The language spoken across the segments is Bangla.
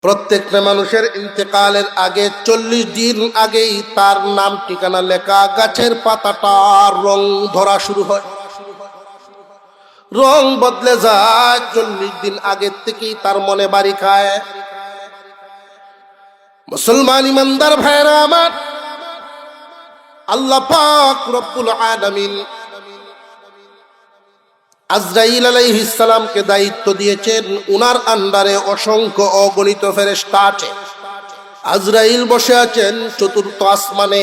প্রত্যেকটা মানুষের ইন্তেকালের আগে 40 দিন আগেই তার নাম ঠিকানা লেখা গাছের পাতাটার রং ধরা শুরু হয়, রং বদলে যায়। 40 দিন আগের থেকেই তার মনে বাড়ি খায়। মুসলমান ইমানদার ভাইরা আমার, আল্লাহ পাক রব্বুল আলামিন আজরাইল আলাইহিস সালামকে দায়িত্ব দিয়েছেন। উনার আন্ডারে অসংখ্য অগণিত ফেরেশতা আছে। আজরাইল বসে আছেন চতুর্থ আসমানে,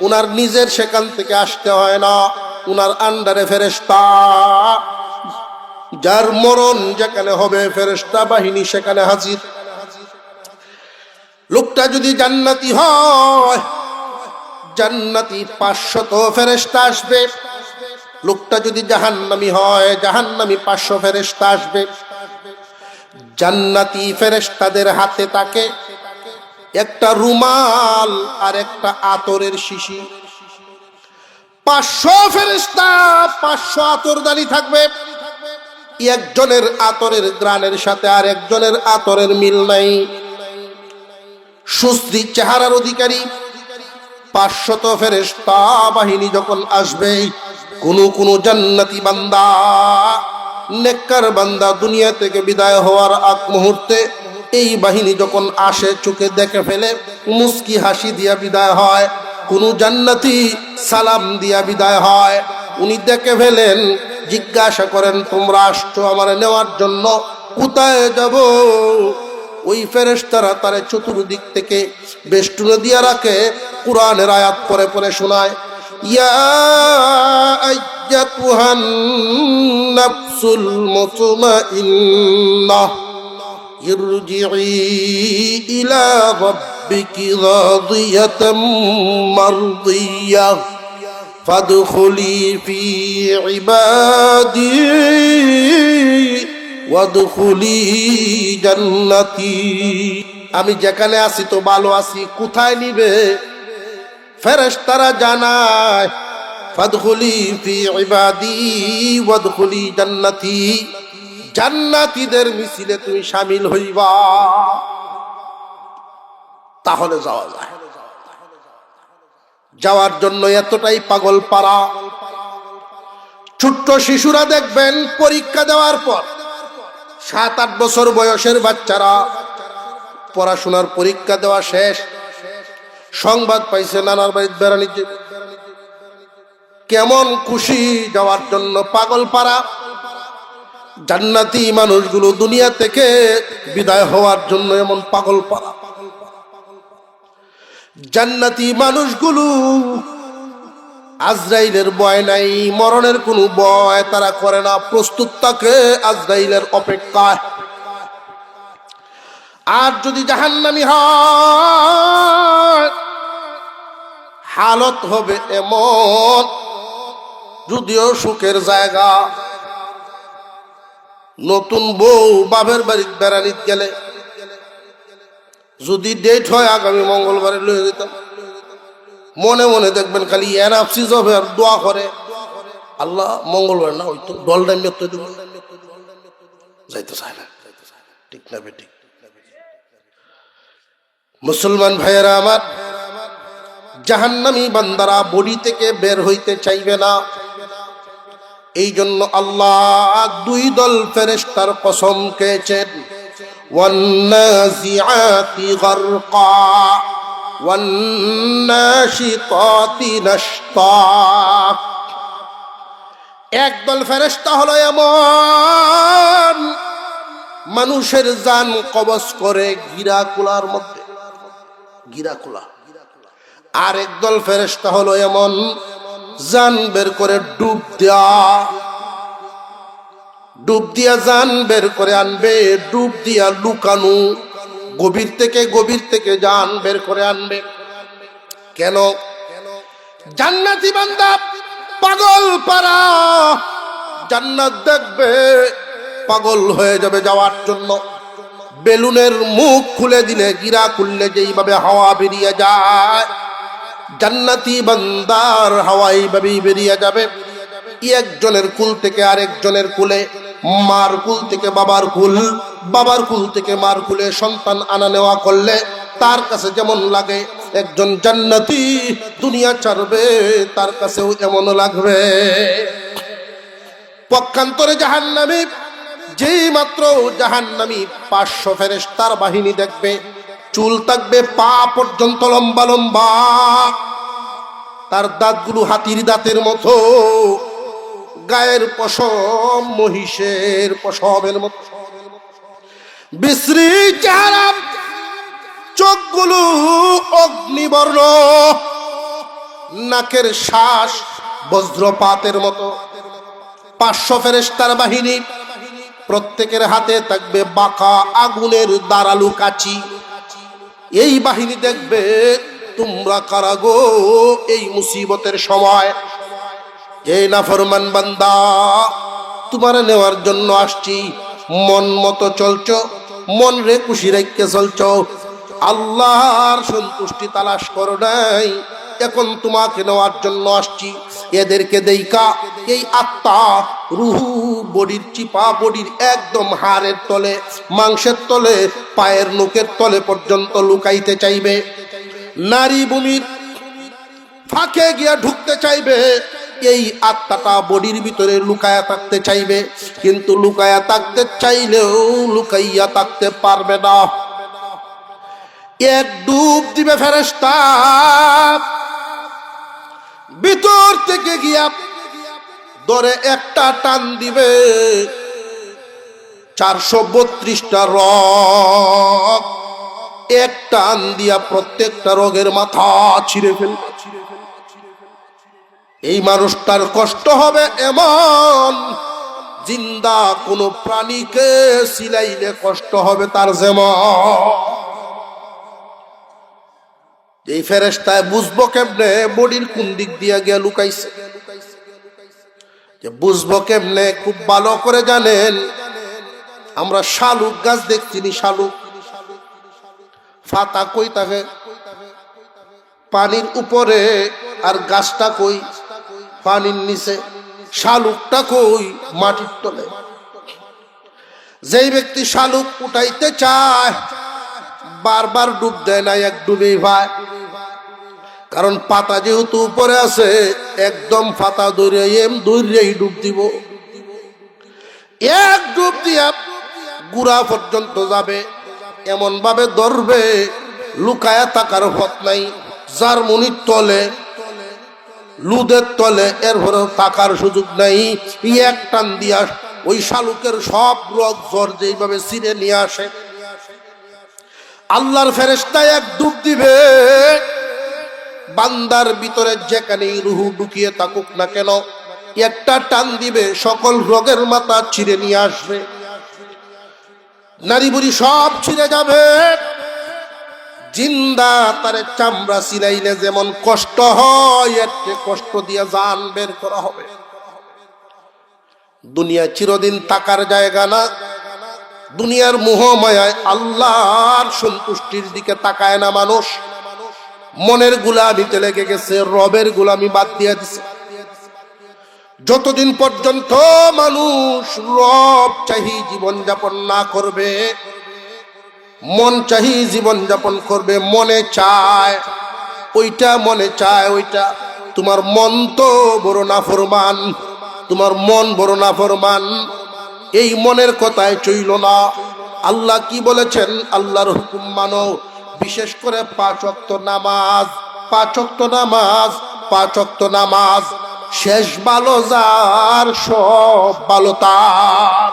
উনার নিজের সেখান থেকে আসতে হয় না, উনার আন্ডারে ফেরেশতা। যার মরণ যেখানে হবে ফেরেশতা বাহিনী সেখানে হাজির। লোকটা যদি জান্নাতি হয়, জান্নাতি 500 ফেরেশতা আসবে। লোকটা যদি জাহান্নামী হয়, জাহান্নামী 500 ফেরেশতা আসবে। জান্নাতি ফেরেশতাদের হাতে থাকে একটা রুমাল আর একটা আতরের শিশি। 500 ফেরেশতা 500 আতরদানি থাকবে। একজনের আতরের গ্রানের সাথে আর একজনের আতরের মিল নাই। সুশ্রী চেহারার অধিকারী 500 ফেরেশতা বাহিনী যখন আসবে, কোন জান্নাতি বান্দা, নেককার বান্দা দুনিয়া থেকে বিদায় হওয়ার আগ মুহূর্তে এই বাহিনী যখন আসে, চোখে দেখে ফেলে, মুস্কি হাসি দিয়া বিদায় হয়। কোন জান্নাতি সালাম দিয়া বিদায় হয়। উনি দেখে ফেলেন, জিজ্ঞাসা করেন, তোমরা আসছো আমার নেওয়ার জন্য, কোথায় যাব? ওই ফেরেশতারা তারে চতুর্দিক থেকে বেষ্টনে দিয়া রাখে, কোরআনের আয়াত পড়ে পড়ে শোনায়, ইয়া আইয়াতুহান নাফসুল মুতমাইন্নাহ ইরজিই ইলা রাব্বিকি রাদিয়াতাম মারদিয়াহ ফাদখুলি ফি ইবাদি ওয়াদখুলি জান্নাতি। আমি যেখানে আছি তো ভালো আছি, কোথায় নিবে? ফেরেশতারা জানায়, ফাদখুলি ফি ইবাদি ওয়াদখুলি জান্নাতি, জান্নাতীদের মিছিলে তুমি শামিল হইবা, তাহলে যাওয়া যায়। যাওয়ার জন্য এতটাই পাগল পারা। ছোট্ট শিশুরা দেখবেন পরীক্ষা দেওয়ার পর 7-8 বছর বয়সের বাচ্চারা পড়াশোনার পরীক্ষা দেওয়া শেষ, সংবাদ পাইছে নানার বাড়িতে বেড়ানি, কেমন খুশি, যাওয়ার জন্য পাগল পারা। জান্নাতি মানুষগুলো দুনিয়া থেকে বিদায় হওয়ার জন্য এমন পাগল পারা। জান্নাতি মানুষগুলো আজরাইলের ভয় নাই, মরণের কোনো ভয় তারা করে না, প্রস্তুত থাকে আজরাইলের অপেক্ষায়। আর যদি জাহান্নামী হয়, হালত হবে এমন, যদিও সুখের জায়গা, নতুন বউ বাপের বাড়িতে বেড়ানিতে গেলে, যদি ডেট হয় আগামী মঙ্গলবারে লয়ে যেতাম, মনে মনে দেখবেন খালি এনাফসি জবে আর দোয়া করে, আল্লাহ মঙ্গলবার না হইতো ডল টাইম যাইতে চায় না। ঠিক না বেঠিক? মুসলমান ভাইয়েরা আমার, জাহান্নামী বান্দারা বডি থেকে বের হইতে চাইবে না। এই জন্য আল্লাহ 2 দল ফেরেশতার কসম খেয়েছেন, ওয়ান্নাজিআতি গারকা ওয়ান্নাশিতাতি নাশতা। একদল ফেরেশতা হলো এমন, মানুষের জান কবজ করে গিরাকুলার মধ্যে, গিরাকুলা। আর একদল ফেরেশতা হলো এমন, জান বের করে ডুব দিয়া জান বের করে আনবে, ডুব দিয়া লুকানো, গভীর থেকে জান বের করে আনবে। কেন? জান্নাতি বান্দা পাগল পারা, জান্নাত দেখবে, পাগল হয়ে যাবে যাওয়ার জন্য। বেলুনের মুখ খুলে দিলে, গিরা খুললে যেইভাবে হাওয়া বেরিয়ে যায়, জান্নাতি বান্দার হাওয়া এইভাবেই বেরিয়ে যাবে। একজনের কুল থেকে আরেকজনের কুলে, মার কুল থেকে বাবার কুল, বাবার কুল থেকে মার কুলে সন্তান আনা নেওয়া করলে তার কাছে যেমন লাগে, একজন জান্নাতি দুনিয়া ছাড়বে তার কাছেও এমন লাগবে। পক্ষান্তরে জাহান্নামী, যেই মাত্র জাহান্নামী 500 ফেরেশতার বাহিনী দেখবে, চুল থাকবে পা পর্যন্ত লম্বা লম্বা, তার দাঁতগুলো হাতির দাঁতের মতো, গায়ের পশম মহিষের পশমের মতো, বিশ্রী চেহারা, চোখগুলো অগ্নিবর্ণ, নাকের শ্বাস বজ্রপাতের মতো। 500 ফেরেশতার বাহিনী, প্রত্যেকের হাতে থাকবে বাঁকা আগুনের দাঁড়ালু কাঁচি। এই বাহিনী দেখবে তোমরা কারা গো এই মুসিবতের সময়? এই নাফরমান বান্দা, তোমার নেওয়ার জন্য আসছি, মন মতো চলছো, মন রে খুশি রেখে চলছো, আল্লাহর সন্তুষ্টি তালাশ করো নাই, এখন তোমাকে নেওয়ার জন্য আসছি। এদেরকে দেইকা এই আত্মা, রুহু, বডির চিপা, বডির একদম হাড়ের তলে, মাংসের তলে, পায়ের নখের তলে পর্যন্ত লুকাইতে চাইবে, নারী ভূমির ফাঁকে গিয়া ঢুকতে চাইবে। এই আত্মাটা বডির ভিতরে লুকায়া থাকতে চাইবে, কিন্তু লুকায়া থাকতে চাইলেও লুকাইয়া থাকতে পারবে না। এক ডুব দিবে ফেরেশতা, ভিতর থেকে গিয়া ধরে একটা টান দিবে, 432টা রগ এক টান দিয়া প্রত্যেকটা রোগের মাথা ছিঁড়ে ফেলবে। এই মানুষটার কষ্ট হবে এমন, জিন্দা কোন প্রাণীকে সিলাইলে কষ্ট হবে তার যেমন। এই ফেরেশতায় বুঝবো কেমনে বডির কোন দিক দিয়া গিয়া লুকাইছে? বুঝবো কেমনে? খুব ভালো করে জানেন, আমরা শালুক গাছ দেখছিনি, শালুক পাতা কই থাকে পানির উপরে, আর গাছটা কই পানির নিচে, শালুকটা কই মাটির তলে। যেই ব্যক্তি শালুক উঠাইতে চায় বারবার ডুব দেয় না, এক ডুবেই ভাই, কারণ পাতা যেহেতু উপরে আছে, একদম পাতা দৌড়েই ডুব দিব। এক ডুব দিয়া গুড়া পর্যন্ত যাবে, এমন ভাবে ধরবে লুকায়া থাকার পথ নাই, জার্মনির তলে, লুদের তলে, এরপরেও থাকার সুযোগ নাই। এক টান দিয়া ওই শালুকের সব রোগ জ্বর যেইভাবে ছিঁড়ে নিয়ে আসে, আল্লাহর ফেরেশতা এক ডুব দিবে, বান্দার ভিতরে যেখানেই রুহু ঢুকিয়ে থাকুক না কেন, একটা টান দিবে, সকল রোগের মাথা ছিঁড়ে নিয়ে আসবে, নারী বুড়ি সব ছিঁড়ে যাবে। জিন্দা তারে চামড়া ছিলাইলে যেমন কষ্ট হয়, এর কষ্ট দিয়ে জান বের করা হবে। দুনিয়া চিরদিন থাকার জায়গা না, দুনিয়ার মোহ মায়ায় আল্লাহর সন্তুষ্টির দিকে তাকায় না মানুষ, মনের গোলামিতে লেগে গেছে, রবের গোলামি বাদ দিয়ে দিছে। যতদিন পর্যন্ত মানুষ রব চাহি জীবন যাপন না করবে, মন চাহি জীবন যাপন করবে, মনে চায় ওইটা, মনে চায় ওইটা, তোমার মন তো বড় নাফরমান, তোমার মন বড় নাফরমান, এই মনের কথায় চইল না। আল্লাহ কি বলেছেন? আল্লাহর হুকুম মানো, বিশেষ করে 5 ওয়াক্ত নামাজ, 5 ওয়াক্ত নামাজ, 5 ওয়াক্ত নামাজ। শেষ ভালো যার, সব ভালো তার।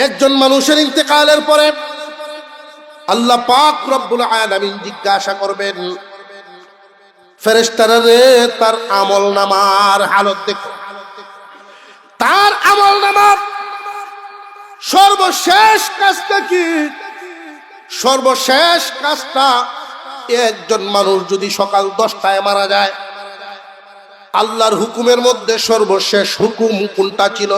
একজন মানুষের ইন্তেকালের পরে আল্লাহ পাক রব্বুল আলামিন জিজ্ঞাসা করবেন, ফেরেশতারা রে, তার আমল নামার হালত দেখো। তার আমল নামা সর্বশেষ কাজটা কি? সর্বশেষ কাজটা, একজন মানুষ যদি সকাল 10টায় মারা যায়, আল্লাহর হুকুমের মধ্যে সর্বশেষ হুকুম কোনটা ছিল?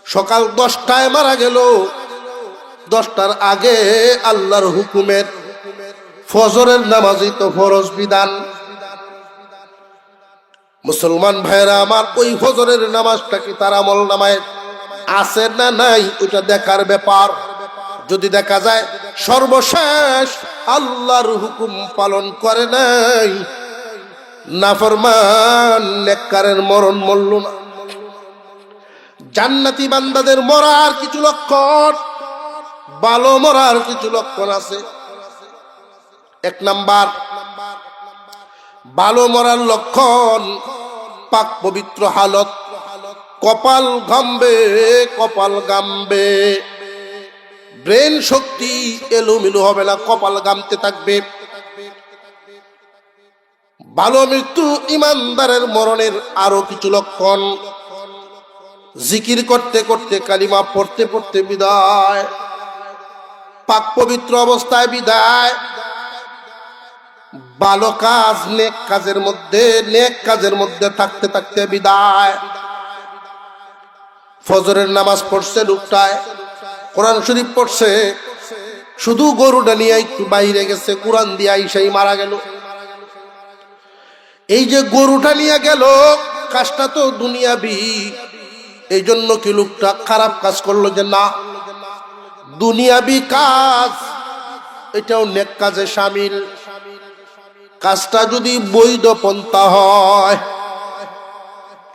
সকাল 10টায় মারা গেল, 10টার আগে আল্লাহর হুকুমের ফজরের নামাজই তো ফরজ বিধান। মুসলমান ভাইরা আমার, ওই ফজরের নামাজটা কি তার আমল নামায় আছে না নাই ওটা দেখার ব্যাপার। যদি দেখা যায় সর্বশেষ আল্লাহর হুকুম পালন করে নাই, নাফরমান নেককারের মরণ মরল না। জান্নাতি বান্দাদের মরার কিছু লক্ষণ, ভালো মরার কিছু লক্ষণ আছে। এক নাম্বার, ভালো মরার লক্ষণ পাক পবিত্র হালত, কপাল ঘামবে, কপাল গামবে, ব্রেন শক্তি এলোমেলো হবে না, কপাল গামতে থাকবে। ভালো মৃত্যু ইমানদারের মরণের আরো কিছু লক্ষণ, জিকির করতে করতে, কালিমা পড়তে পড়তে বিদায়, পাক পবিত্র অবস্থায় বিদায়, ভালো কাজ নেক কাজের মধ্যে থাকতে থাকতে বিদায়। ফজরের নামাজ পড়ছে লোকটায়, কোরআন শরীফ পড়ছে, শুধু গরুটা নিয়ে একটু বাইরে গেছে, কোরআন দিয়ে আইসাই মারা গেল। এই যে গরুটা নিয়ে গেল, কাজটা তো দুনিয়াবি, এই জন্য কি লোকটা খারাপ কাজ করলো? যে না, দুনিয়াবি কাজ এটাও নেক কাজে শামিল। কাজটা যদি বৈধ পন্থা হয়,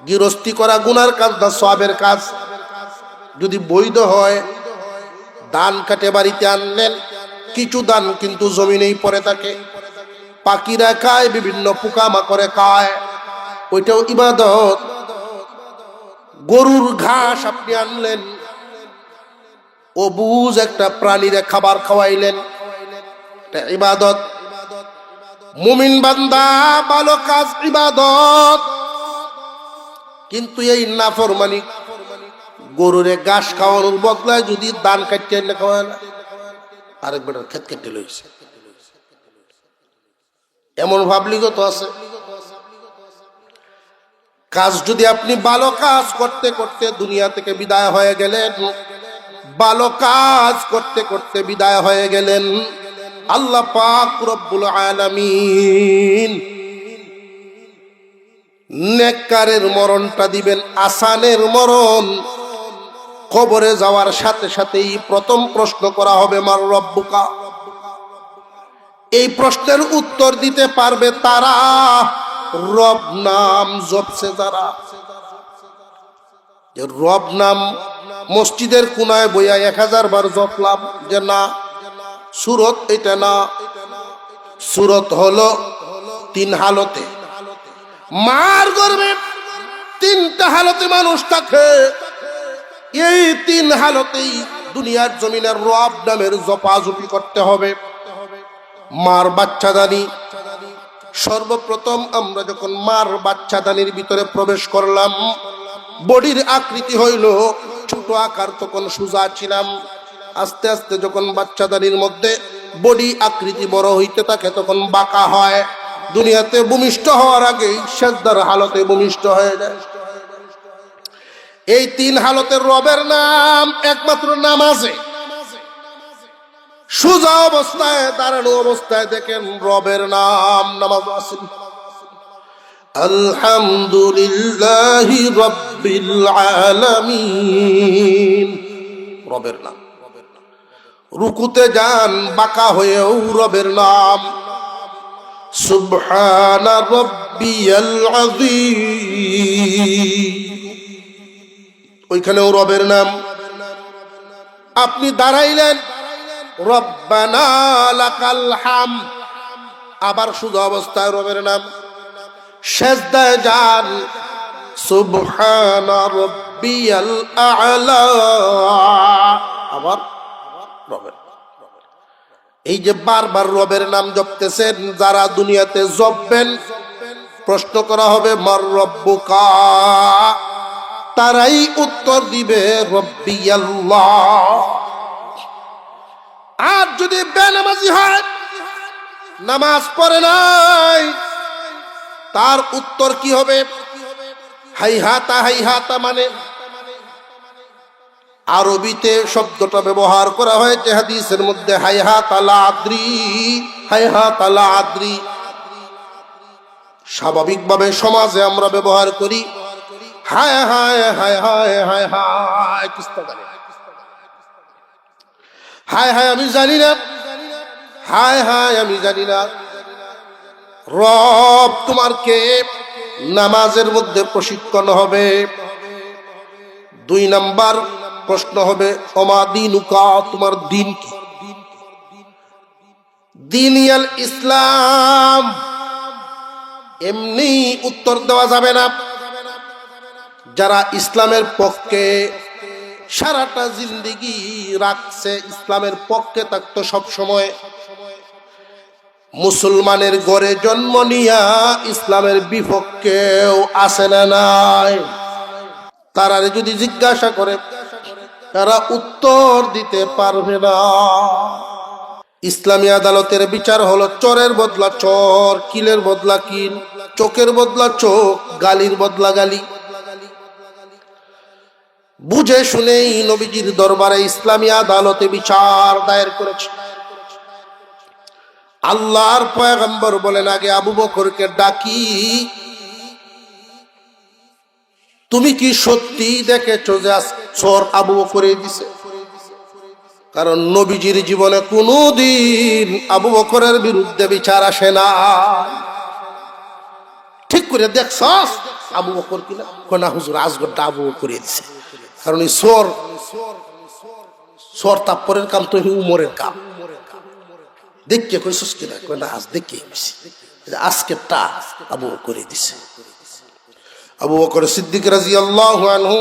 গৃহস্থী করা গুনার কাজ না সওয়াবের কাজ, যদি বৈধ হয়, দান কাটে বাড়িতে আনলেন, কিছু দান কিন্তু জমিনেই পড়ে থাকে, পাখিরা খায়, বিভিন্ন পোকামাকড়ে খায়, ওইটাও ইবাদত। গরুর ঘাস আপনি আনলেন, অবুঝ একটা প্রাণীরে খাবার খাওয়াইলেন, এটা ইবাদত। মুমিন বান্দা ভালো কাজ ইবাদত, কিন্তু এই নাফরমানি, গরুরে ঘাস খাওয়ানোর বদলায় যদি দান কাটতে এনে খাওয়ায় না, আরেকবার খেত কেটে লইছে, এমন ভাবলি তো আছে। কাজ যদি আপনি ভালো কাজ করতে করতে দুনিয়া থেকে বিদায় হয়ে গেলেন, ভালো কাজ করতে করতে বিদায় হয়ে গেলেন, আল্লাহ পাক রব্বুল আলামিন নেককারের মরণটা দিবেন আসানের মরণ। কবরে যাওয়ার সাথে সাথেই প্রথম প্রশ্ন করা হবে, মার রব্বুকা। এই প্রশ্নের উত্তর দিতে পারবে তারা, রব নাম জপছে যারা। রব নাম মসজিদের কোনায় বইয়া 1000 বার জপলাম, যে না, সূরত এটা না, সূরত হলো 3 হালতে। মার গর্ভে 3টা হালতে মানুষ থাকে, এই 3 হালতেই দুনিয়ার জমিনের রব নামের জপাজপি করতে হবে। মার বাচ্চাদানি, সর্বপ্রথম আমরা যখন মার বাচ্চাদানির ভিতরে প্রবেশ করলাম, বডির আকৃতি হইল ছোট আকার, তখন সোজা ছিলাম। আস্তে আস্তে যখন বাচ্চাদানির মধ্যে বডি আকৃতি বড় হইতে থাকে, তখন বাঁকা হয়। দুনিয়াতে ভূমিষ্ঠ হওয়ার আগেই সেজদার হালতে ভূমিষ্ঠ হয়ে যায়। এই 3 হালতের রবের নাম একমাত্র নামাজে, সোজা অবস্থায়, দাঁড়ানো অবস্থায় দেখেন রবের নাম নামাজ আছে। আলহামদুলিল্লাহি রাব্বিল আলামিন, রবের নাম। রুকুতে যান, বাঁকা হয়েও রবের নাম। সুবহানা রাব্বিয়াল আযীম, ওইখানেও রবের নাম। আপনি দাঁড়াইলেন, রব্বানা লাকাল হামদ, আবার সোজা অবস্থায় রবের নাম। সেজদায় যান, সুবহানা রাব্বিয়াল আ'লা, আবার রবের। এই যে বারবার রবের নাম জপতেছেন, যারা দুনিয়াতে জপবেন, প্রশ্ন করা হবে মার রব্বুকা, তারাই উত্তর দিবে রব্বি আল্লাহ। আর যদি বেনামাজি হয়, নামাজ পড়ে নাই, তার উত্তর কি হবে? হাইহাতা। হাইহাতা মানে আরবিতে শব্দটা ব্যবহার করা হয়েছে হাদিসের মধ্যে, হাইহাতা লা আদ্রি, হাইহাতা লা আদ্রি। স্বাভাবিকভাবে সমাজে আমরা ব্যবহার করি, হায় হায় হায় হায় হায় হায় কিস্তাকারে, হায় হায় আমি জানি না, হায় হায় আমি জানি না। রব তোমার কে? নামাজের মধ্যে প্রশিক্ষণ হবে। 2 নাম্বার প্রশ্ন হবে ওমা দীনুকা, তোমার দিন কি? দীনিয়াল ইসলাম। এমনি উত্তর দেওয়া যাবে না। যারা ইসলামের পক্ষে সারাটা জিন্দেগি রাখছে, ইসলামের পক্ষে থাকতো সব সময়, মুসলমানের ঘরে জন্ম নিয়া ইসলামের বিপক্ষেও আসে না নাই, তারা যদি জিজ্ঞাসা করে তারা উত্তর দিতে পারবে না। ইসলামী আদালতের বিচার হলো চরের বদলা চর, কিলের বদলা কিল, চোখের বদলা চোখ, গালির বদলা গালি। বুঝে শুনেই নবীজির দরবারে ইসলামী আদালতে বিচার দায়ের করেছে। আল্লাহর পয়গম্বর বলেন, আগে আবু বকরকে ডাকি, তুমি কি সত্যি দেখেছো যে চোর আবু বকরে দিছে? কারণ নবীজির জীবনে কোনদিন আবু বকরের বিরুদ্ধে বিচার আসে না। ঠিক করে দেখছস আবু বকর কিনা? কোনা হুজুর আজগরটা আবু বকরে দিছে। কারণ এই চোর তাপ্পরের কাম তো উমরের কাম। দেখকে কইছস কিনা? কোনা আজ দেখে আজকেরটা আবু বকরে দিছে। আবু বকর সিদ্দিক রাদিয়াল্লাহু আনহু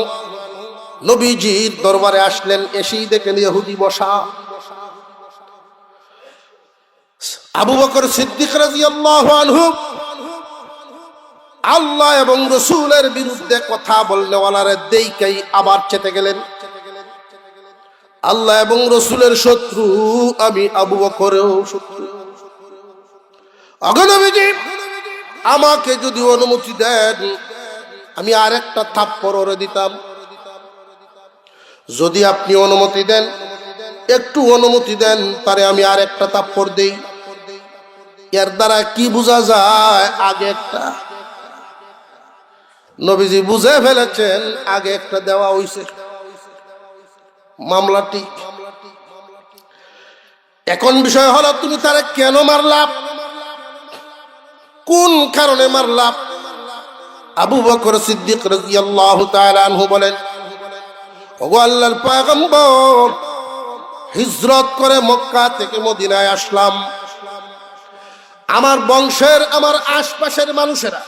নবীজির দরবারে আসলেন, এসেই দেখেন ইহুদি বসা। আবু বকর সিদ্দিক রাদিয়াল্লাহু আনহু আল্লাহ এবং রাসূলের বিরুদ্ধে কথা বলনেওয়ালারে দেইকাই আবার চেতে গেলেন। আল্লাহ এবং রাসূলের শত্রু আমি, আবু বকরেও শত্রু। নবীজি আমাকে যদি অনুমতি দেন আমি আরেকটা থাপ্পড় ওরে দিতাম। যদি আপনি অনুমতি দেন, একটু অনুমতি দেন, তারে আমি আরেকটা থাপ্পড় দেই। এর দ্বারা কি বোঝা যায়? আগে একটা নবীজি বুঝে ফেলেছেন, আগে একটা দেওয়া হইছে, মামলাটি। এখন বিষয় হলো তুমি তারে কেন মারলা, কোন কারণে মারলা? আবু বকর সিদ্দিক রাদিয়াল্লাহু তাআলা আনহু বলেন, ওগো আল্লাহর পয়গম্বর, হিজরত করে মক্কা থেকে মদিনায় আসলাম। আমার বংশের, আমার আশপাশের মানুষেরা,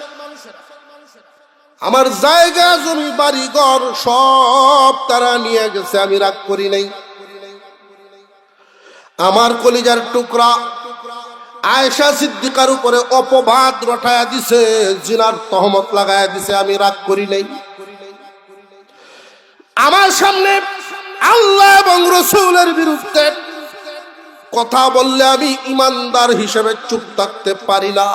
আমার জায়গা জমি বাড়ি ঘর সব তারা নিয়ে গেছে, আমি রাগ করি নাই। আমার কলিজার টুকরা আয়েশা সিদ্দিকার উপরে অপবাদ রটায়া দিছে, জিনার তহমত লাগায়া দিছে, আমি রাগ করি নাই। আমার সামনে আল্লাহ এবং রাসূলের বিরুদ্ধে কথা বললে আমি ইমানদার হিসেবে চুপ থাকতে পারি না।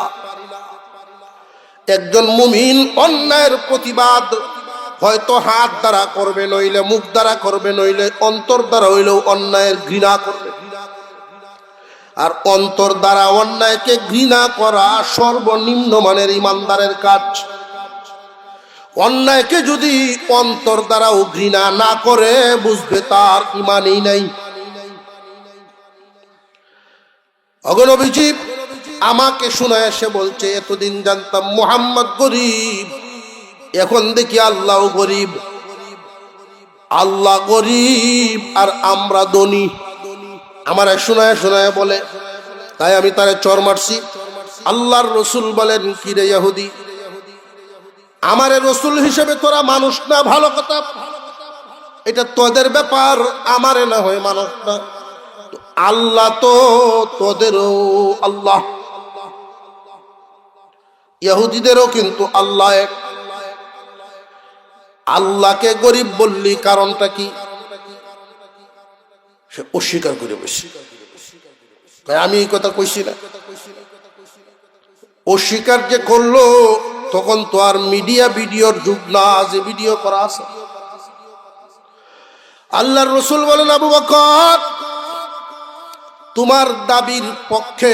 একজন মুমিন অন্যায়ের প্রতিবাদ হয়তো হাত দ্বারা করবে, নইলে মুখ দ্বারা করবে, নইলে অন্তর দ্বারা হইলেও অন্যায়ের ঘৃণা করবে। আর অন্তর দ্বারা অন্যায়কে ঘৃণা করা সর্বনিম্ন মানের ইমানদারের কাজ। অন্যায়কে যদি অন্তর দ্বারাও ঘৃণা না করে, বুঝবে তার ইমানই নাই। নবীজি আমাকে শোনায় সে বলছে, এতদিন জানতাম মুহাম্মদ গরিব, এখন দেখি আল্লাহ গরিব। আল্লাহ গরিব আর আমরা ধনী। আমার শোনায় শোনায় বলে, তাই আমি তারে চর মারছি। আল্লাহর রসুল বলেন, কি রে ইহুদি, আমারে রসুল হিসেবে তোরা মানুষ না, ভালো কথা, এটা তোদের ব্যাপার, আমারে না হয় মানুষ না। আল্লাহ তো তোদেরও আল্লাহ, ইহুদিদেরও কিন্তু আল্লাহ এক। আল্লাহকে গরিব বললি কারণটা কি? সে অস্বীকার করে বসে, আমি এই কথা কইছি না। অস্বীকার যে করলো, তখন তো আর মিডিয়া ভিডিওর যুগ না যে ভিডিও করা আছে। আল্লাহর রাসূল বলেন, আবু বকর তোমার দাবির পক্ষে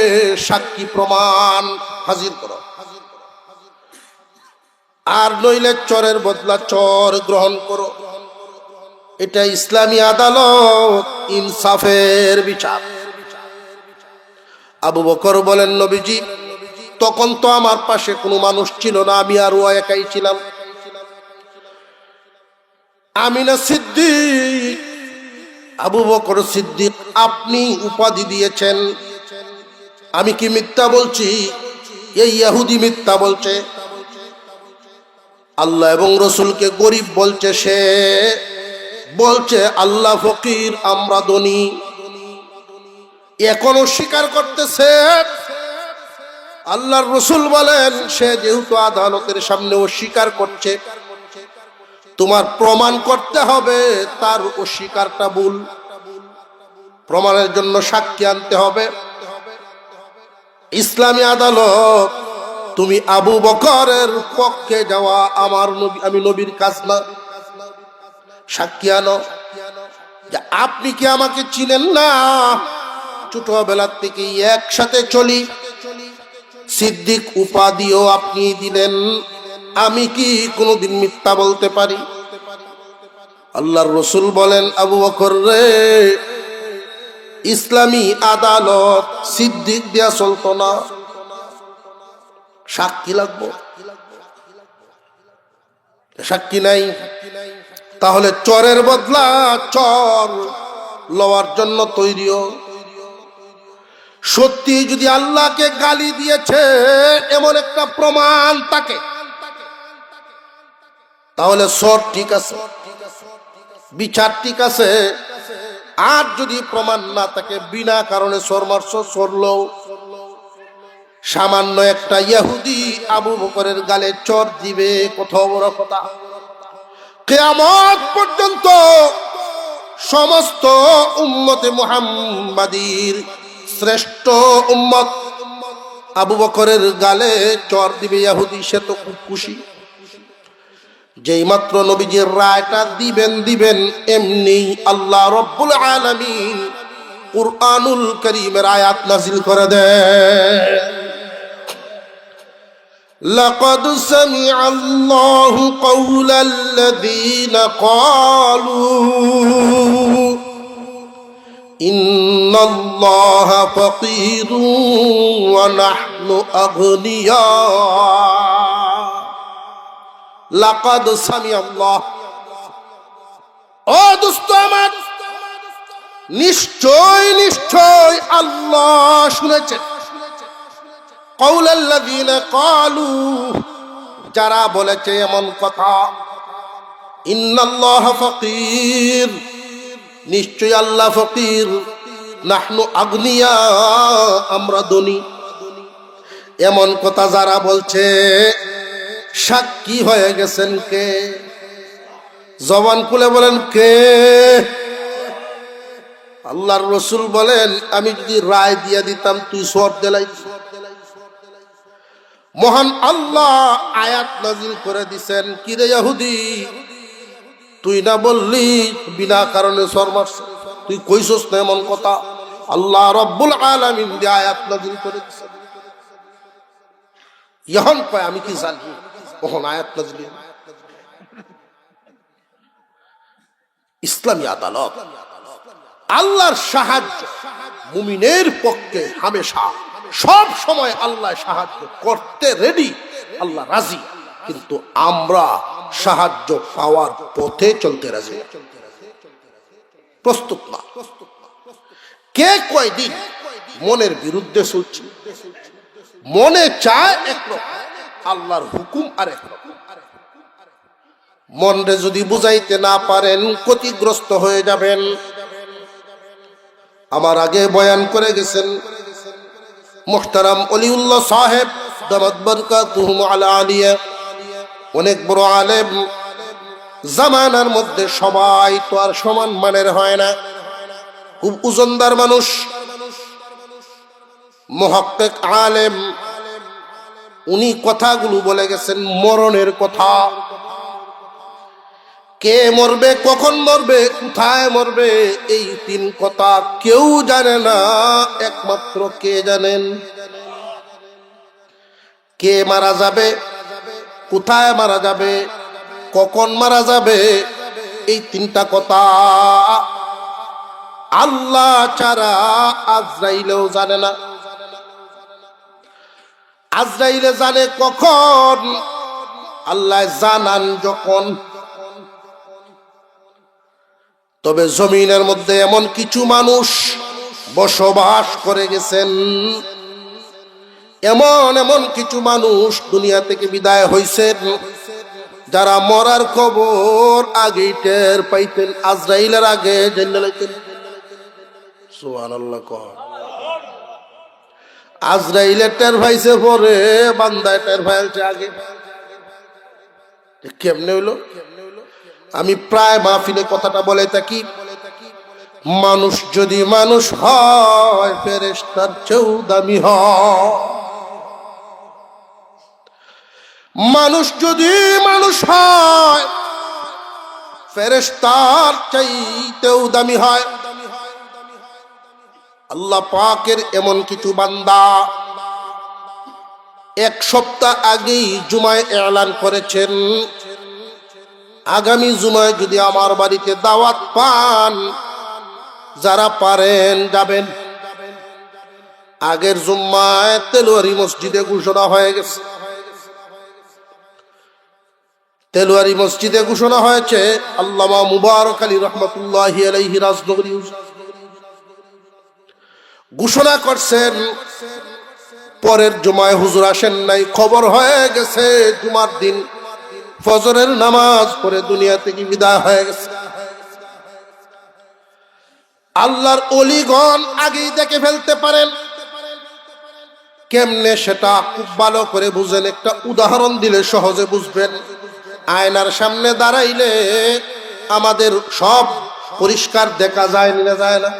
সাক্ষী প্রমাণ হাজির করো। আর নইলে চরের বদলা চর গ্রহণ করো। এটা ইসলামী আদালত, ইনসাফের বিচার। আবু বকর বলেন, নবীজি তখন তো আমার পাশে কোনো মানুষ ছিল না, আমি আর ও একাই ছিলাম। আমি না সিদ্দিক, আবু বকর সিদ্দিক আপনি উপাধি দিয়েছেন। আমি কি মিথ্যা বলছি? এই ইহুদি মিথ্যা বলছে, আল্লাহ এবং রসুলকে গরিব বলছে, সে বলছে আল্লাহ ফকির, আমরা ধনী। এখনো স্বীকার করতেছে। আল্লাহর রসুল বলেন, সে যেহেতু আদালতের সামনে অস্বীকার করছে, তোমার প্রমাণ করতে হবে তার অস্বীকারটা ভুল। প্রমাণের জন্য সাক্ষী আনতে হবে। ইসলামী আদালত, তুমি আবু বকরের পক্ষে যাওয়া আমার নবী, আমি নবীর কাজ না। সাক্ষী আনো যে আপনি কি আমাকে চিনেন না? ছোটবেলার থেকে একসাথে চলি, সিদ্দিক উপাধিও আপনি দিলেন, আমি কি কোনোদিন মিথ্যা বলতে পারি? আল্লাহর রসুল বলেন, আবু বকর রে, ইসলামী আদালত সিদ্দিক দিয়া চলতো না, সাক্ষী লাগবো। সাক্ষী নাই, তাহলে চরের বদলা চর লওয়ার জন্য তৈরিও। সত্যি যদি আল্লাহকে গালি দিয়েছে এমন একটা প্রমাণ থাকে, তাহলে সর ঠিক আছে, বিচার ঠিক আছে। আর যদি প্রমাণ না থাকে, বিনা কারণে সর মারছ, সরলো। সামান্য একটা ইহুদি আবু বকরের গালে চর দিবে, কত বড় কথা। কিয়ামত পর্যন্ত সমস্ত উম্মতে মুহাম্মাদীর শ্রেষ্ঠ উম্মত আবু বকরের গালে চর দিবে ইহুদি, সে তো খুব খুশি। যেই মাত্র নবীজির রায়টা দিবেন এমনি আল্লাহ রব্বুল আলামিন কুরআনুল কারীমের আয়াত নাযিল করে দেন। লাকাদ সামিআ আল্লাহু কাওলাল্লাযীনা ক্বালু ইন্নাল্লাহা ফাকীরুন ওয়া নাহনু আগনিয়া। লাকাদ সামিআ আল্লাহ, ও দোস্ত আমার, নিশ্চয় আল্লাহ শুনেছেন। কাওলাল্লাযীনা ক্বালু, যারা বলেছে এমন কথা, ইন্নাল্লাহা ফাকীর, নিশ্চয় আল্লাহ ফকির, নাহনু আগনিয়া, আমরা ধনী। এমন কথা যারা বলছে, সাক্ষী হয়ে গেছেন কে? জবান খুলে বলেন কে? আল্লাহর রসুল বলেন, আমি যদি রায় দিয়া দিতাম তুই সর দিলাই। মহান আল্লাহ আয়াত নাযিল করে দিছেন, কি রে ইহুদি, তুই না বললি বিনা কারণে সর মারছ? তুই কইছস না এমন কথা? আল্লাহ রব্বুল আলামিন দিয়ে আয়াত নাযিল করে দিছেন। ইহন কয় আমি কি জানি, কখন আয়াত নাযিল। ইসলামী আদালত, আল্লাহর সাহায্য মুমিনের পক্ষে হামেশা, সব সময় আল্লাহ সাহায্য করতে রেডি, আল্লাহ রাজি। কিন্তু আমরা সাহায্য পাওয়ার পথে চলতে রাজি, প্রস্তুত না। কে কয়দিন মনের বিরুদ্ধে চলছে, মনে চায় একরকম, আল্লাহর হুকুম আরেক রকম। মনরে যদি বুঝাইতে না পারেন ক্ষতিগ্রস্ত হয়ে যাবেন। আমার আগে বয়ান করে গেছেন মুহতারাম অলিউল্লাহ সাহেব দামাত বারকাতুহু আলা আলিয়া, অনেক বড় আলেম। জামানার মধ্যে সবাই তো আর সমান মানের হয় না, খুব ওজনদার মানুষ, মুহাক্কিক আলেম। উনি কথাগুলো বলে গেছেন মরণের কথা। কে মরবে, কখন মরবে, কোথায় মরবে, এই তিন কথা কেউ জানে না, একমাত্র কে জানেন। কে মারা যাবে, কোথায় মারা যাবে, কখন মারা যাবে, এই তিনটা কথা আল্লাহ ছাড়া আজরাইলেও জানে না। আজরাইলে জানে কখন, আল্লাহ জানান যখন। তবে জমিনের মধ্যে এমন কিছু মানুষ বসবাস করে গেছেন, এমন কিছু মানুষ দুনিয়া থেকে বিদায় হইছেন, যারা মরার খবর আগেই টের পাইতেন, আজরাইলের আগে জেনে লইতেন। সুবহানাল্লাহ। আজরাইলে টের পাইছে পরে, বান্দায় টের পাইছে আগে। কেমনে হইল? আমি প্রায় মাহফিলে কথাটা বলে থাকি, মানুষ যদি মানুষ হয় ফেরেশতার চেয়েও দামি হয়। মানুষ যদি মানুষ হয় ফেরেশতার চাইতেও দামি হয়। আল্লাহ পাকের এমন কিছু বান্দা এক সপ্তাহ আগেই জুমায় এলান করেছেন, আগামী জুমায় যদি আমার বাড়িতে দাওয়াত পান, যারা পারেন যাবেন। আগের জুম্মায় তেলোয়ারি মসজিদে ঘোষণা হয়ে গেছে, তেলোয়ারি মসজিদে ঘোষণা হয়েছে, আল্লামা মুবারক আলী রহমাতুল্লাহি আলাইহি রাজনগরী ঘোষণা করছেন। পরের জুমায় হুজুর আসেন নাই, খবর হয়ে গেছে জুমার দিন ফজরের নামাজ পড়ে দুনিয়া থেকে বিদায় হয়ে গেছে। আল্লাহর ওলিগণ আগেই দেখে ফেলতে পারেন। কেমনে সেটা খুব ভালো করে বুঝেন, একটা উদাহরণ দিলে সহজে বুঝবেন। আয়নার সামনে দাঁড়াইলে আমাদের সব পরিষ্কার দেখা যায় না, যায় না?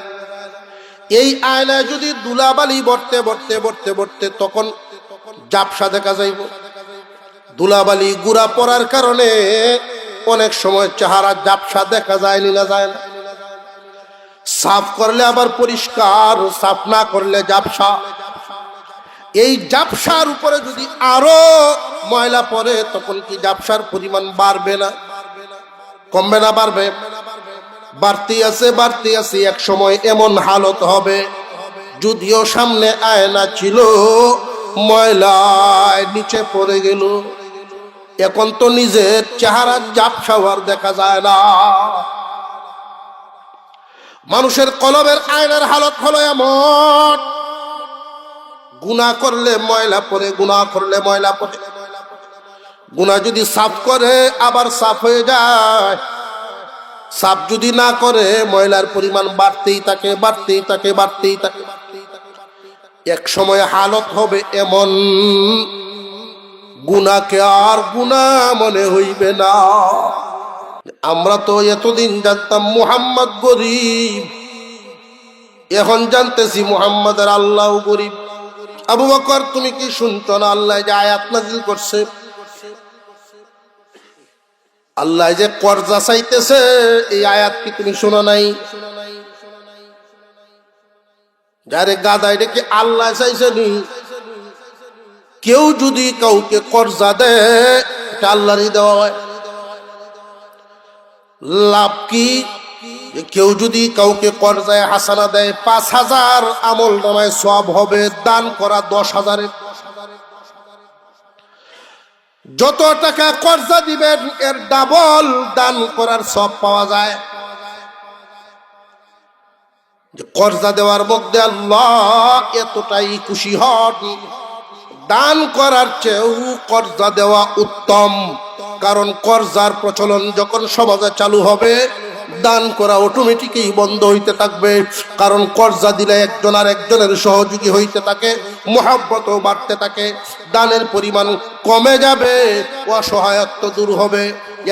এই আয়নায় যদি ধুলাবালি ভরতে ভরতে ভরতে ভরতে তখন ঝাপসা দেখা যাইব। ধুলাবালি গুড়া পড়ার কারণে অনেক সময় চেহারা ঝাপসা দেখা যায় না, যায় না? সাফ করলে আবার পরিষ্কার, সাফ না করলে ঝাপসা। এই ঝাপসার উপরে যদি আরো ময়লা পড়ে তখন কি ঝাপসার পরিমাণ বাড়বে না, কমবে না, বাড়বে? বাড়তি আছে, বাড়তি আছে। এক সময় এমন হালত হবে, যদিও সামনে আয়না ছিল, ময়লায় নিচে পড়ে গেল, এখন তো নিজের চেহারা ঝাপসা হওয়ার দেখা যায় না। মানুষের কলবের আয়নার হালত হলো এমন, গুনাহ করলে ময়লা পড়ে, গুনাহ করলে ময়লা পড়ে। গুনাহ যদি সাফ করে আবার সাফ হয়ে যায়, সাফ যদি না করে ময়লার পরিমাণ বাড়তেই থাকে, বাড়তেই থাকে, বাড়তেই থাকে। এক সময় হালত হবে এমন, গুনাহকে আর গুনাহ মনে হইবে না। আমরা তো এতদিন জানতাম মুহাম্মদ গরিব, এখন জানতেছি মুহাম্মদের আল্লাহ গরিব। আবু বকর তুমি কি শুনছো না, আল্লাহ যে আয়াত নাযিল করছে, আল্লাহ যে কর্জা চাইতেছে, এই আয়াত কি তুমি শোনো নাই? যারে গাদা, এটা কি আল্লাহ চাইছেনি? কেউ যদি কাউকে কর্জা দেয়, এটা আল্লাহরই দেওয়া হয়। লাভ কি? কেউ যদি কাউকে কর্জায় হাসানা দেয়, ৫,০০০ আমল নামায় সওয়াব হবে, দান করা ১০,০০০। যত টাকা কর্জা দিবেন এর ডাবল দান করার সওয়াব পাওয়া যায়। কর্জা দেওয়ার মধ্যে আল্লাহ এতটাই খুশি হন, দান করার চেয়েও কর্জা দেওয়া উত্তম। কারণ কর্জার প্রচলন যখন সমাজে চালু হবে, দান করা অটোমেটিকই বন্ধ হইতে থাকবে। কারণ কর্জা দিলে একজন আর একজনের সহযোগী হইতে থাকে, মহব্বতও বাড়তে থাকে, দানের পরিমাণ কমে যাবে, অসহায়ত্ব দূর হবে।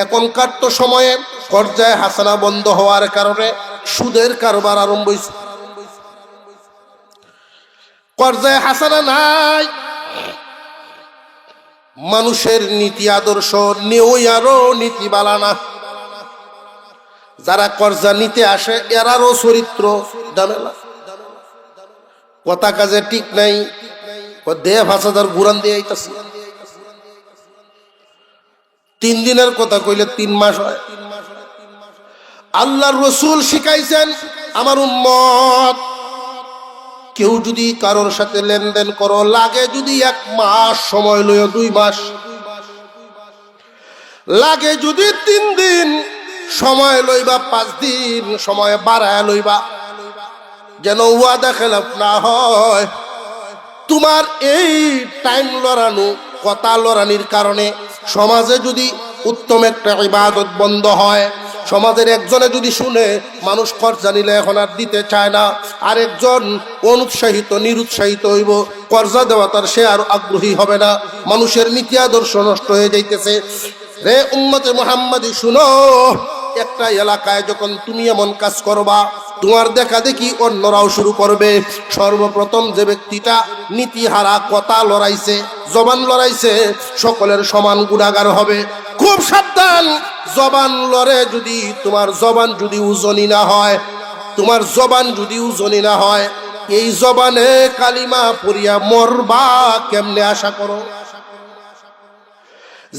এখনকার তো সময়ে কর্জায় হাসানা বন্ধ হওয়ার কারণে সুদের কারবার আরম্ভ হয়েছে। কর্জায় হাসানা নাই, মানুষের নীতি আদর্শ নেওই আরো নীতি বালানা। যারা কর্জা নিতে আসে এরারও চরিত্র ঝামেলা, কথা কাজে ঠিক নাই, দেহ ভাষাদার গুরান দিয়ে আইতাছে। 3 দিনের কথা কইলে 3 মাস হয়। আল্লাহর রাসূল শিখাইছেন আমার উম্মত কেউ যদি কারোর সাথে লেনদেন করো, লাগে যদি 1 মাস সময় লইও, 2 মাস লাগে যদি 3 দিন সময় লইবা, 5 দিন সময় বাড়ায় লইবা, যেন ওয়াদা খেলাফ না হয়। তোমার এই টাইম লড়ানো, কথা লড়ানির কারণে সমাজে যদি উত্তম একটা ইবাদত বন্ধ হয়, সমাজের একজনে যদি শুনে মানুষ কর্জা নিলে এখন আর দিতে চায় না, আরেকজন অনুৎসাহিত নিরুৎসাহিত হইব, কর্জা দেওয়া তার সে আর আগ্রহী হবে না, মানুষের নীতি আদর্শ নষ্ট হয়ে যাইতেছে। রে উম্মতে মুহাম্মাদি শুনো, একটা এলাকায় যখন তুমি এমন কাজ করবা, তোমার দেখা দেখি অন্যরাও শুরু করবে। সর্বপ্রথম যে ব্যক্তিটা নীতিহারা কথা লড়াইছে, জবান লড়াইছে, সকলের সমান গুণাগার হবে। খুব সাবধান, জবান লড়ে যদি তোমার জবান যদি ওজনি না হয়, তোমার জবান যদি ওজনি না হয়, এই জবানে কালিমা পড়িয়া মরবা কেমনে আশা করো?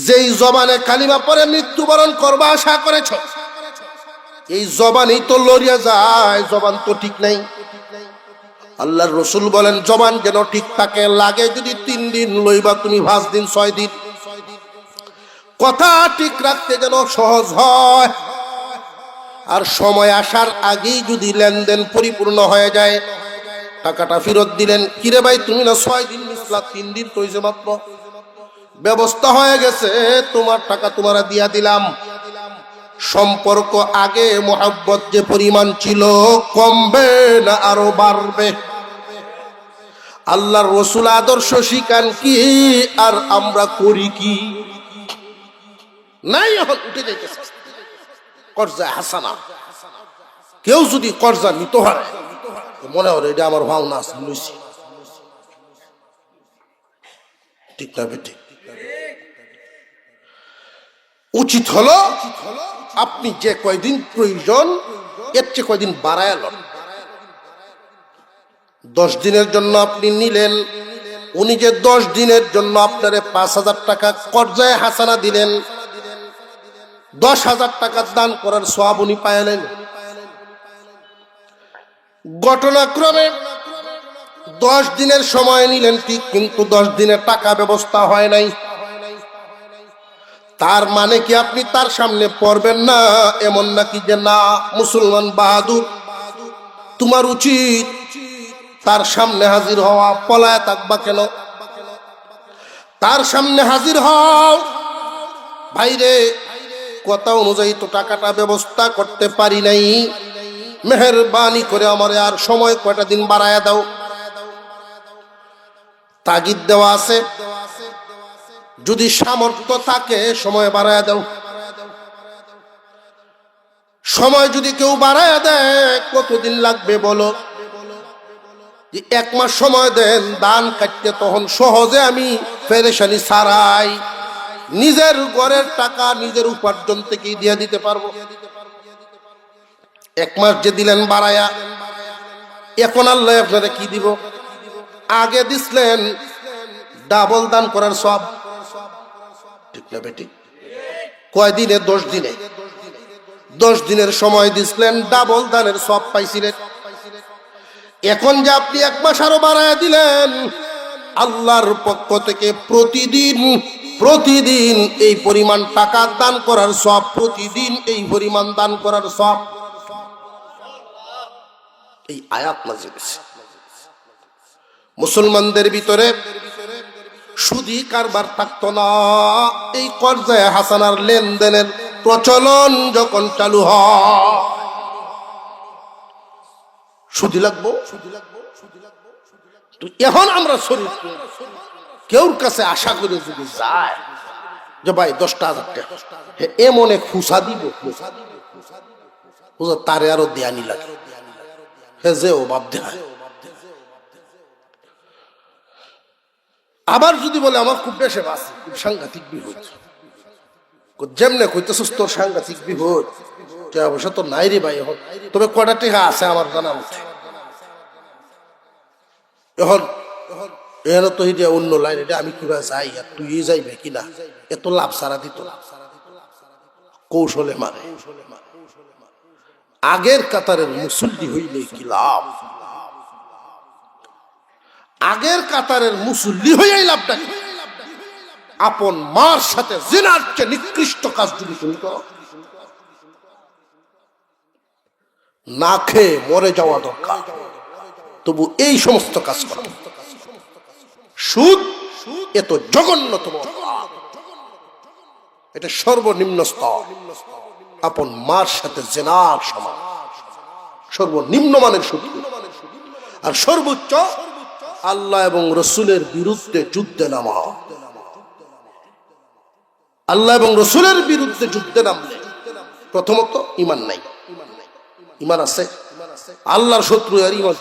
যেই জবানে কালিমা পড়ে মৃত্যুবরণ করবা আশা করেছ, এই জবানই তো লড়িয়া যায়, জবান তো ঠিক নাই। আল্লাহর রাসূল বলেন জবান যেন ঠিক থাকে, লাগে যদি 3 দিন লইবা তুমি 5 দিন 6 দিন, কথা ঠিক রাখতে যেন সহজ হয়। আর সময় আসার আগেই যদি লেনদেন পরিপূর্ণ হয়ে যায়, টাকাটা ফেরত দিলেন, কিরে ভাই তুমি না 6 দিন মিসলা, 3 দিন তো হইছে মাত্র, ব্যবস্থা হয়ে গেছে, তোমার টাকা তোমারা দিয়া দিলাম। সম্পর্ক আগে মোহাব্বত যে পরিমাণ ছিল কমবে না আরো বাড়বে? আল্লাহর রাসূল আদর্শ শিখান কি, আর আমরা করি কি? নাই, এখন উঠে যাইতেছে কর্জা হাসানা। কেউ যদি কর্জা নিত হয় মনে হয় এটা আমার ভাবনা আছে, লইছি, ঠিক না বেটি? উচিত হলো আপনি যে কয়দিন প্রয়োজন এর চেয়ে কয়দিন বাড়ায় লন। 10 দিনের জন্য আপনি নিলেন, উনি যে 10 দিনের জন্য আপনারে 5,000 টাকা কর্জায় হাসানা দিলেন, 10,000 টাকা দান করার সওয়াব উনি পাইলেন। ঘটনাক্রমে 10 দিনের সময় নিলেন ঠিক, কিন্তু 10 দিনের টাকা ব্যবস্থা হয় নাই। তার মানে কি আপনি তার সামনে পড়বেন না এমন নাকি যে না মুসলমান বাহাদুর? তোমার উচিত তার সামনে হাজির হওয়া, পলায় থাকবা কেন? তার সামনে হাজির হও, ভাইরে কথা অনুযায়ী তো টাকাটা ব্যবস্থা করতে পারি নাই, মেহেরবানি করে আমারে আর সময় কয়টা দিন বাড়ায়া দাও। তাগিদ দেওয়া আছে, যদি সামর্থ্য থাকে সময় বাড়ায়া দাও। সময় যদি কেউ বাড়ায়া দেয় কতদিন লাগবে বলো? যে 1 মাস সময় দেন দান কাটতে, তখন সহজে আমি পেরেশানি ছাড়াই নিজের ঘরের টাকা নিজের উপার্জন থেকেই দিয়ে দিতে পারবো। 1 মাস যে দিলেন বাড়ায়া, এখন আল্লাহ আপনারা কি দিব? আগে দিছিলেন ডাবল দান করার সব, ঠিক না বেটি? কয়দিনে? 10 দিনে। 10 দিনের সময় দিছিলেন, ডাবল দানের সব পাইছিলেন। এখন যে আপনি 1 মাস আরো বাড়ায়া দিলেন, আল্লাহর পক্ষ থেকে প্রতিদিন এই পরিমাণ টাকা দান করার সব, প্রতিদিন এই পরিমাণ দান করার সব। এই আয়াত নাযিল হয়েছে। মুসলমানদের ভিতরে সুদি কারবার থাকতো না, এই কর্জায়ে হাসানার লেনদেনের প্রচলন যখন চালু হয়, সুদি লাগবো। তো এখন আমরা শরীর কেউর কাছে আশা করে যদি যায় যে ভাই 10,000 টাকা এমন এক খুশা দিব, তারে আরো দেয়ানি লাগে, হে যে ও বাপ দেয়। আবার যদি বলে আমার খুব বেশি বাসি, খুব সাংঘাতিক বিপদ, যেমনে কইতেছিস তোর সাংঘাতিক বিপদ, অবশ্য তো নাই রে ভাই, এখন তবে কয়টা টাকা আছে আমার জানা মধ্যে, এখন এখানে তো এটা অন্য লাইন, এটা আমি কিভাবে যাই আর তুই যাইবে কিনা, এত লাভ সারা দিত। কৌশলে মারে। আগের কাতারের মুসল্লি হইলে কি লাভ? আগের কাতারের মুসল্লি হইয়াই লাভটা কি? আপন মার সাথে জিনার চেয়ে নিকৃষ্ট কাজ যদি তুমি করো, না খেয়ে মরে যাওয়া দরকার, তবু এই সমস্ত কাজ করো। সুদ এত জঘন্যতম, এটা সর্বনিম্ন স্তর, আপন মার সাথে জিনার সমান, সর্বনিম্ন মানের সুদ। আর সর্বোচ্চ আল্লাহ এবং রসুলের বিরুদ্ধে যুদ্ধে নামা। আল্লাহ এবং রসুলের বিরুদ্ধে যুদ্ধে নামলে প্রথমত ঈমান নাই। ঈমান আছে, আল্লাহর শত্রু আর ঈমান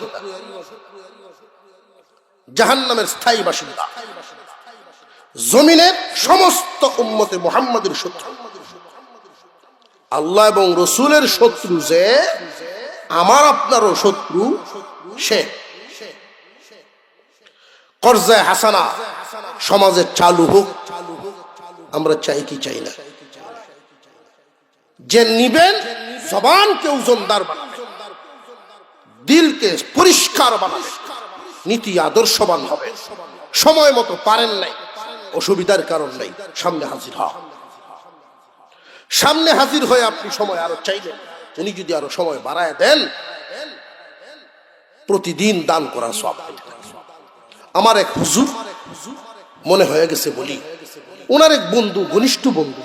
জাহান্নামের স্থায়ী বাসিন্দা, জমিনের সমস্ত উম্মতে মুহাম্মাদের শত্রু। আল্লাহ এবং রসুলের শত্রু যে আমার আপনারও শত্রু, সে কর্জায়ে হাসানা সমাজে চালু হোক, আমরা চাই কি চাই না? যে নিবেন জবানকে ওজনদার বানাবে, দিলকে পরিষ্কার বানাবে, নীতি আদর্শবান হবে। সময় মতো পারেন নাই, অসুবিধার কারণ নাই, সামনে হাজির হওয়া। সামনে হাজির হয়ে আপনি সময় আরো চাইলেন, উনি যদি আরো সময় বাড়ায় দেন, প্রতিদিন দান করার সওয়াব পেতে থাকেন। আমার এক হুজুর মনে হয়ে গেছে বলি, ওনার এক বন্ধু, ঘনিষ্ঠ বন্ধু,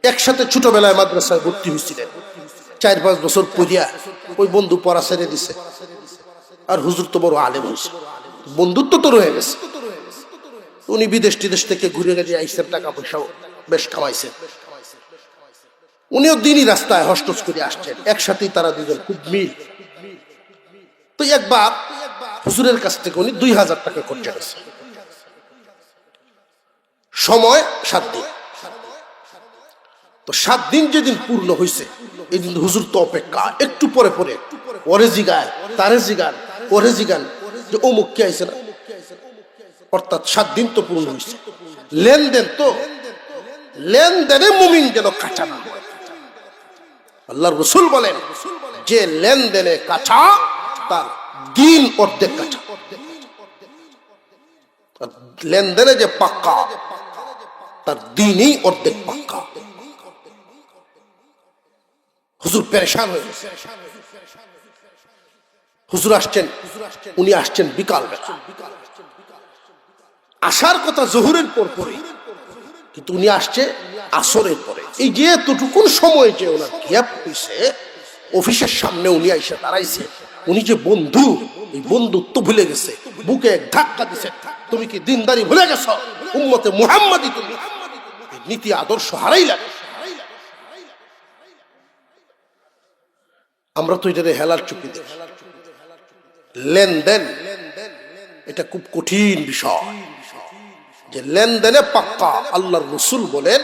একসাথে ছোটবেলায় মাদ্রাসায় ভর্তি হয়েছিলেন। 4-5 বছর পড়িয়া ওই বন্ধু পড়া ছেড়ে দিছে, আর হুজুর তো বড় আলেম হয়েছে, বন্ধুত্ব তো রয়ে গেছে। উনি বিদেশ টিদেশ থেকে ঘুরে গেছে, আইসেন, টাকা পয়সাও বেশ কামাইছেন। উনিও দিনই রাস্তায় হস্টস করে আসছেন, একসাথেই তারা দুজন খুব মিল। তো একবার হুজুরের কাছ থেকে উনি 2000 টাকা খরচা গেছে। সময় 7 দিন। তো 7 দিন যেদিন পূর্ণ হয়েছে, এই দিন হুজুর তো অপেক্ষা, একটু পরে পরে ওরে জিগান, তারে জিগান, ওরে জিগান যে অমুক কে আইছে না। অর্থাৎ 7 দিন তো পূর্ণ হয়েছে, লেনদেন তো, লেনদেনে মুমিন যেন কাঁচা না হয়। আল্লাহর রাসূল বলেন, যে লেনদেনে কাঁচা তার দিন অর্ধেক কাঁচা, লেনদেনে যে পাক্কা তার দিনই অর্ধেক পাক্কা। হুজুর পেরেশান হয়ে গেছে। হুজুর আসছেন, উনি আসছেন বিকাল বেলা, আসার কথা জোহরের পর পরে, কিন্তু উনি আসছে আসরের পরে। এই যে এতটুকুন সময় যে ওনার গ্যাপ হয়েছে, অফিসের সামনে উনি এসে দাঁড়াইছে। উনি যে বন্ধু, এই বন্ধুত্ব ভুলে গেছে, বুকে এক ধাক্কা দিছে, তুমি কি দিনদারি ভুলে গেছো? উম্মতে মুহাম্মাদি তুমি, নীতি আদর্শ হারাইলা। আমরা তো এটা হেলার চুপি দেখি। লেনদেন এটা খুব কঠিন বিষয়, যে লেনদেনে পাক্কা। আল্লাহর রাসূল বলেন,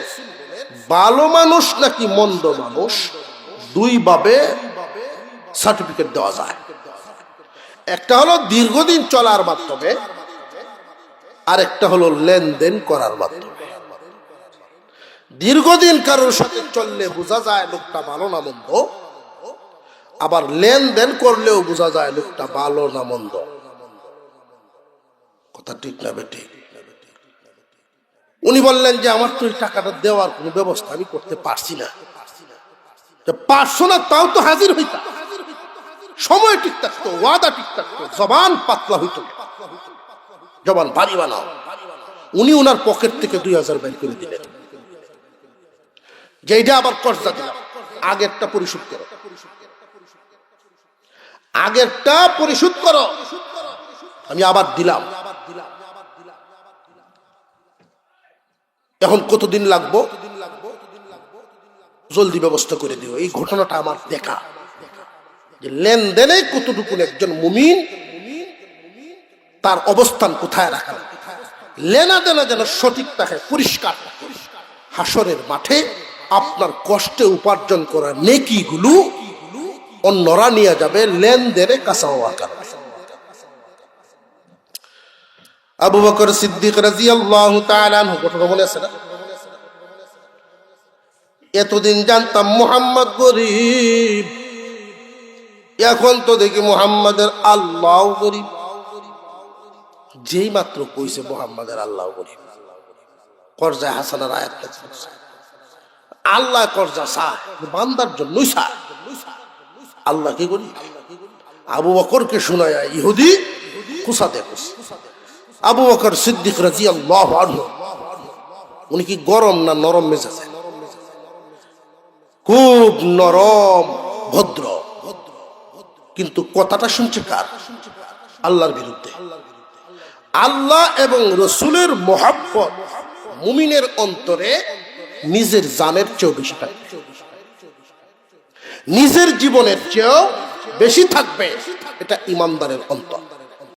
ভালো মানুষ নাকি মন্দ মানুষ, 2 ভাবে সার্টিফিকেট দেওয়া যায়। একটা হলো দীর্ঘদিন চলার মাধ্যমে, আর একটা হলো লেনদেন করার মাধ্যমে। দীর্ঘদিন কারোর সাথে চললে বোঝা যায় লোকটা ভালো না মন্দ, আবার লেনদেন করলেও বোঝা যায় লোকটা ভালো না মন্দ। কথা ঠিক না বেঠিক? উনি বললেন যে আমার তো এই টাকাটা দেওয়ার কোনো ব্যবস্থা আমি করতে পারছি না। পারছো না তাও তো হাজির হইতা, সময় ঠিক থাকতো, ওয়াদা ঠিক থাকতো, জবান পাতলা হইতো, জবান ভারী বানাও। উনি ওনার পকেট থেকে 2000 বের করে দিলেন, যে এইটা আবার কর্জা দিলাম, আগেরটা পরিশোধ করো, আগেরটা পরিশোধ করো, আমি আবার দিলাম। এখন কতদিন লাগবো? জলদি ব্যবস্থা করে দিও। এই ঘটনাটা আমার দেখা, যে লেনদেনে কতটুকু একজন মুমিন, তার অবস্থান কোথায় রাখা, লেনা দেনা যেন সঠিক থাকে, পরিষ্কার। হাসরের মাঠে আপনার কষ্টে উপার্জন করা নেকিগুলো অন্যরা নিয়ে যাবে লেনদেনে কাঁচা হওয়ার কারণে। আবু বকর সিদ্দিক রাদিয়াল্লাহু তাআলা আনহু, ঘটনা মনে আছে না? এতদিন জানতাম মুহাম্মদ গরিব, এখন তো দেখি মুহাম্মাদের আল্লাহ গরিব। যেই মাত্র কইছে মুহাম্মাদের আল্লাহ গরিব, কর্জা হাসানার আয়াত করছে আল্লাহ কর্জা চায় বান্দার জন্যই চায়। আল্লাহ কি করি? আবু বকরকে শোনায় ইহুদি কুসা দেখুস। আবু বকর সিদ্দিক রাদিয়াল্লাহু আনহু, উনি কি গরম না নরম মেজাজে? খুব নরম ভদ্র, কিন্তু কথাটা শুনছে কার? আল্লাহর বিরুদ্ধে। আল্লাহ এবং রসুলের মোহাব্বত মুমিনের অন্তরে নিজের জানের চেয়েও বেশি থাকবে, নিজের জীবনের চেয়েও বেশি থাকবে। এটা ইমানদারের অন্তর।